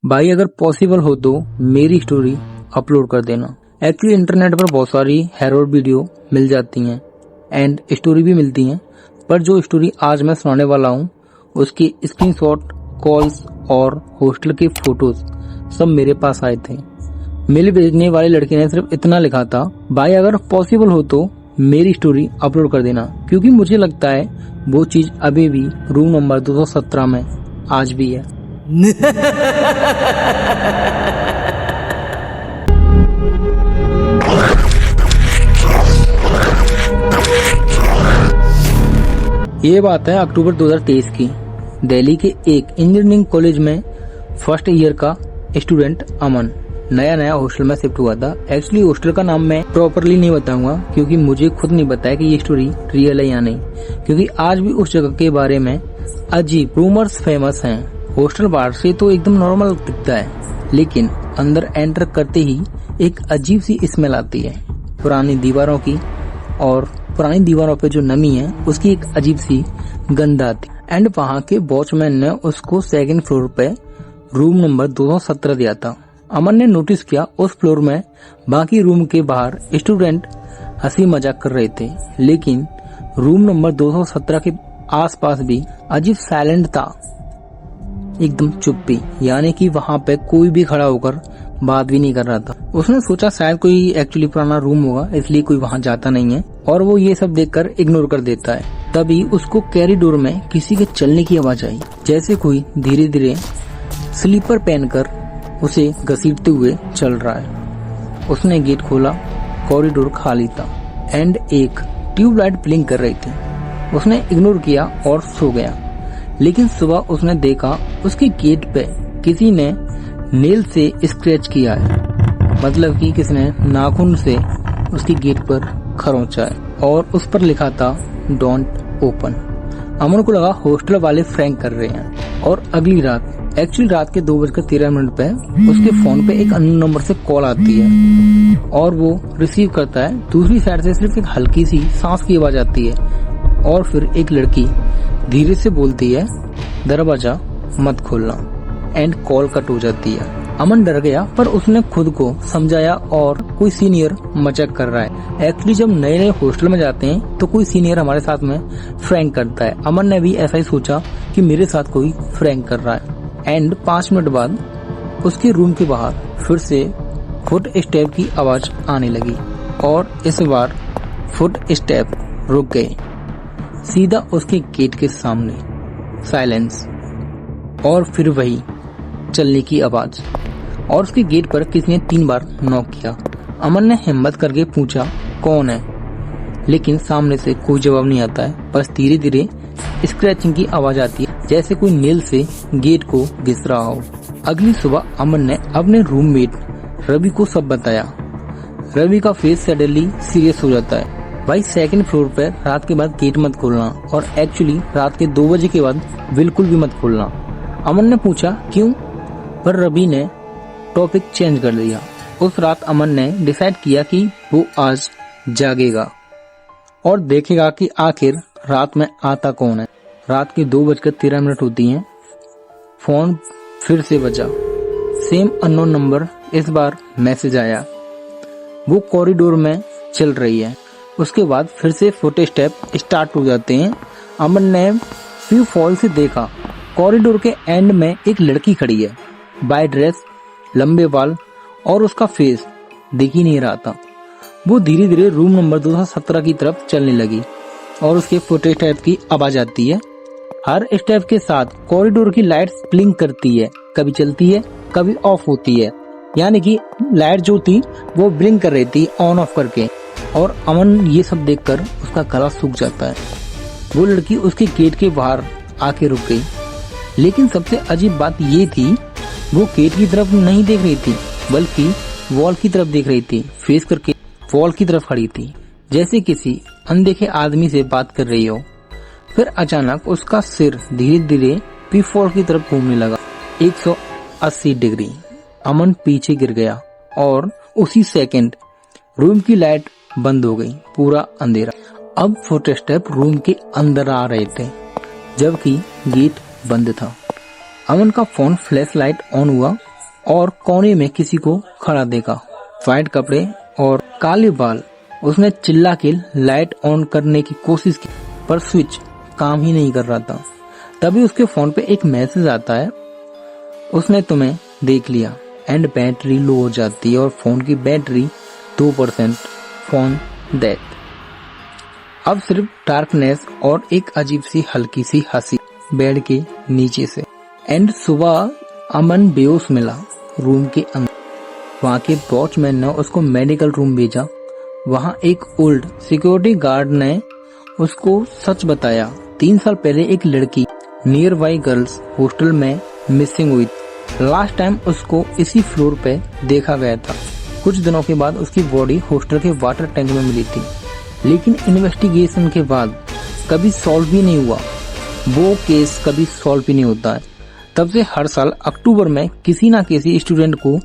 भाई अगर पॉसिबल हो तो मेरी स्टोरी अपलोड कर देना। एक्चुअली इंटरनेट पर बहुत सारी हेरर वीडियो मिल जाती हैं एंड स्टोरी भी मिलती हैं, पर जो स्टोरी आज मैं सुनाने वाला हूँ उसकी स्क्रीनशॉट, कॉल्स और हॉस्टल के फोटोज सब मेरे पास आए थे। मेल भेजने वाली लड़की ने सिर्फ इतना लिखा था, भाई अगर पॉसिबल हो तो मेरी स्टोरी अपलोड कर देना, क्योंकि मुझे लगता है वो चीज अभी भी रूम नंबर 217 में आज भी है। ये बात है अक्टूबर 2023 की। दिल्ली के एक इंजीनियरिंग कॉलेज में फर्स्ट ईयर का स्टूडेंट अमन नया हॉस्टल में शिफ्ट हुआ था। एक्चुअली हॉस्टल का नाम मैं प्रॉपरली नहीं बताऊंगा, क्योंकि मुझे खुद नहीं पता है कि ये स्टोरी रियल है या नहीं, क्योंकि आज भी उस जगह के बारे में अजीब रूमर्स फेमस हैं। हॉस्टल बाहर से तो एकदम नॉर्मल दिखता है, लेकिन अंदर एंटर करते ही एक अजीब सी स्मेल आती है पुरानी दीवारों की, और पुरानी दीवारों पे जो नमी है उसकी एक अजीब सी गंध आती। एंड वहाँ के वॉचमैन ने उसको सेकंड फ्लोर पे रूम नंबर 217 दिया था। अमन ने नोटिस किया उस फ्लोर में बाकी रूम के बाहर स्टूडेंट हंसी मजाक कर रहे थे, लेकिन रूम नंबर 217 के आसपास भी अजीब साइलेंट था, एकदम चुप्पी, यानी कि वहाँ पे कोई भी खड़ा होकर बात भी नहीं कर रहा था। उसने सोचा शायद कोई एक्चुअली पुराना रूम होगा, इसलिए कोई वहाँ जाता नहीं है, और वो ये सब देखकर इग्नोर कर देता है। तभी उसको कॉरिडोर में किसी के चलने की आवाज आई, जैसे कोई धीरे धीरे स्लीपर पहनकर उसे घसीटते हुए चल रहा है। उसने गेट खोला, कॉरिडोर खाली था एंड एक ट्यूबलाइट ब्लिंक कर रही थी। उसने इग्नोर किया और सो गया, लेकिन सुबह उसने देखा उसके गेट पे किसी ने नेल से स्क्रैच किया है, मतलब कि किसी ने नाखून से उसकी गेट पर खरोंचा है, और उस पर लिखा था डोंट ओपन। अमन को लगा हॉस्टल वाले फ्रैंक कर रहे हैं, और अगली रात एक्चुअली रात के 2:13 पे उसके फोन पे एक अननोन नंबर से कॉल आती है और वो रिसीव करता है। दूसरी साइड से सिर्फ एक हल्की सी सांस की आवाज आती है, और फिर एक लड़की धीरे से बोलती है, दरवाजा मत खोलना, एंड कॉल कट हो जाती है। अमन डर गया, पर उसने खुद को समझाया और कोई सीनियर मजाक कर रहा है। एक्चुअली जब नए नए हॉस्टल में जाते हैं तो कोई सीनियर हमारे साथ में फ्रैंक करता है। अमन ने भी ऐसा ही सोचा कि मेरे साथ कोई फ्रैंक कर रहा है। एंड 5 मिनट बाद उसके रूम के बाहर फिर से फुट स्टेप की आवाज आने लगी, और इस बार फुट स्टेप रुक गए सीधा उसके गेट के सामने। साइलेंस, और फिर वही चलने की आवाज, और उसके गेट पर किसी ने 3 बार नॉक किया। अमन ने हिम्मत करके पूछा कौन है, लेकिन सामने से कोई जवाब नहीं आता है, बस धीरे धीरे स्क्रैचिंग की आवाज आती है, जैसे कोई नेल से गेट को घिस रहा हो। अगली सुबह अमन ने अपने रूममेट रवि को सब बताया। रवि का फेस सडनली सीरियस हो जाता है, भाई सेकंड फ्लोर पर रात के बाद गेट मत खोलना, और एक्चुअली रात के 2 बजे के बाद बिल्कुल भी मत खोलना। अमन ने पूछा क्यों, पर रवि ने टॉपिक चेंज कर दिया। उस रात अमन ने डिसाइड किया कि वो आज जागेगा और देखेगा कि आखिर रात में आता कौन है। रात के 2:13 होती हैं। फोन फिर से बजा, सेम अननोन नंबर। इस बार मैसेज आया, वो कॉरिडोर में चल रही है। उसके बाद फिर से फुट स्टेप स्टार्ट हो जाते हैं। अमन ने फ्यू फॉल से देखा, कॉरिडोर के एंड में एक लड़की खड़ी है, बाय ड्रेस, लंबे बाल, और उसका फेस दिख ही नहीं रहा था। वो धीरे धीरे रूम नंबर 217 की तरफ चलने लगी, और उसके फुट स्टेप की आवाज आती है। हर स्टेप के साथ कॉरिडोर की लाइट्स ब्लिंक करती है, कभी चलती है कभी ऑफ होती है, यानी कि लाइट जो थी वो ब्लिंक कर रही थी ऑन ऑफ करके। और अमन ये सब देखकर उसका गला सूख जाता है। वो लड़की उसके गेट के बाहर आके रुक गई, लेकिन सबसे अजीब बात ये थी, वो गेट की तरफ नहीं देख रही थी, बल्कि वॉल की तरफ देख रही थी। फेस करके वॉल की तरफ खड़ी थी, जैसे किसी अनदेखे आदमी से बात कर रही हो। फिर अचानक उसका सिर धीरे धीरे पीफॉल की तरफ घूमने लगा, 180 डिग्री। अमन पीछे गिर गया, और उसी सेकंड रूम की लाइट बंद हो गई, पूरा अंधेरा। अब फुट स्टेप रूम के अंदर आ रहे थे, जबकि गेट बंद था। अमन का फोन फ्लैश लाइट ऑन हुआ और कोने में किसी को खड़ा देखा। व्हाइट कपड़े और काले बाल। उसने चिल्ला के लाइट ऑन करने की कोशिश की पर स्विच काम ही नहीं कर रहा था। तभी उसके फोन पे एक मैसेज आता है, उसने तुम्हें देख लिया एंड बैटरी लो हो जाती है और फोन की बैटरी 2%, फोन डेथ। अब सिर्फ डार्कनेस और एक अजीब सी हल्की सी हंसी बेड के नीचे से। एंड सुबह अमन बेहोश मिला रूम के अंदर। वहाँ के वॉचमैन ने उसको मेडिकल रूम भेजा। वहाँ एक ओल्ड सिक्योरिटी गार्ड ने उसको सच बताया। 3 साल पहले एक लड़की नियर बाई गर्ल्स हॉस्टल में मिसिंग हुई। लास्ट टाइम उसको इसी फ्लोर पे देखा गया था। कुछ दिनों के बाद उसकी बॉडी हॉस्टल के वाटर टैंक में मिली थी, लेकिन इन्वेस्टिगेशन के बाद कभी सॉल्व भी नहीं हुआ। वो केस कभी सॉल्व भी नहीं होता है। तब से हर साल अक्टूबर में किसी ना किसी स्टूडेंट को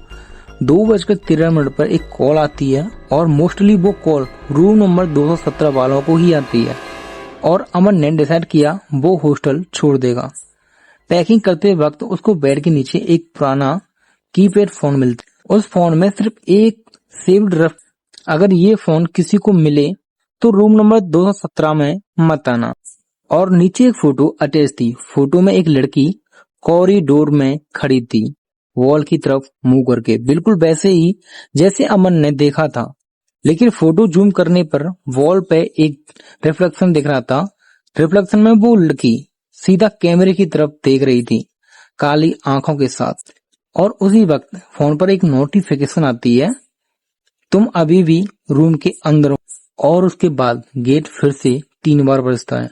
2:13 पर एक कॉल आती है और मोस्टली वो कॉल रूम नंबर 217 वालों को ही आती है। और अमन ने डिसाइड किया वो हॉस्टल छोड़ देगा। पैकिंग करते वक्त उसको बेड के नीचे एक पुराना कीपैड फोन मिलता। उस फोन में सिर्फ एक सेव्ड रफ, अगर ये फोन किसी को मिले तो रूम नंबर 217 में मत आना। और नीचे एक फोटो अटैच थी। फोटो में एक लड़की कॉरिडोर में खड़ी थी, वॉल की तरफ मुंह करके, बिल्कुल वैसे ही जैसे अमन ने देखा था। लेकिन फोटो जूम करने पर वॉल पे एक रिफ्लेक्शन दिख रहा था। रिफ्लेक्शन में वो लड़की सीधा कैमरे की तरफ देख रही थी, काली आंखों के साथ। और उसी वक्त फोन पर एक नोटिफिकेशन आती है, तुम अभी भी रूम के अंदर हो। और उसके बाद गेट फिर से 3 बार बजता है।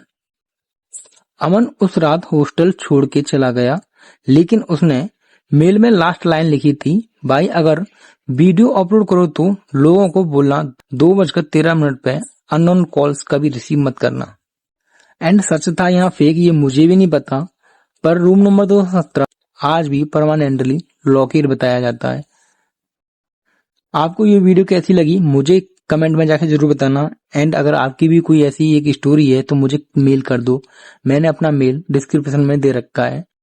अमन उस रात हॉस्टल छोड़ के चला गया, लेकिन उसने मेल में लास्ट लाइन लिखी थी, भाई अगर वीडियो अपलोड करो तो लोगों को बोलना 2:13 पे अननोन कॉल्स कभी रिसीव मत करना। एंड सच था यहाँ फेक ये मुझे भी नहीं पता, पर रूम नंबर 217 आज भी परमानेंटली लॉकेट बताया जाता है। आपको ये वीडियो कैसी लगी मुझे कमेंट में जाके जरूर बताना। एंड अगर आपकी भी कोई ऐसी एक स्टोरी है तो मुझे मेल कर दो। मैंने अपना मेल डिस्क्रिप्शन में दे रखा है।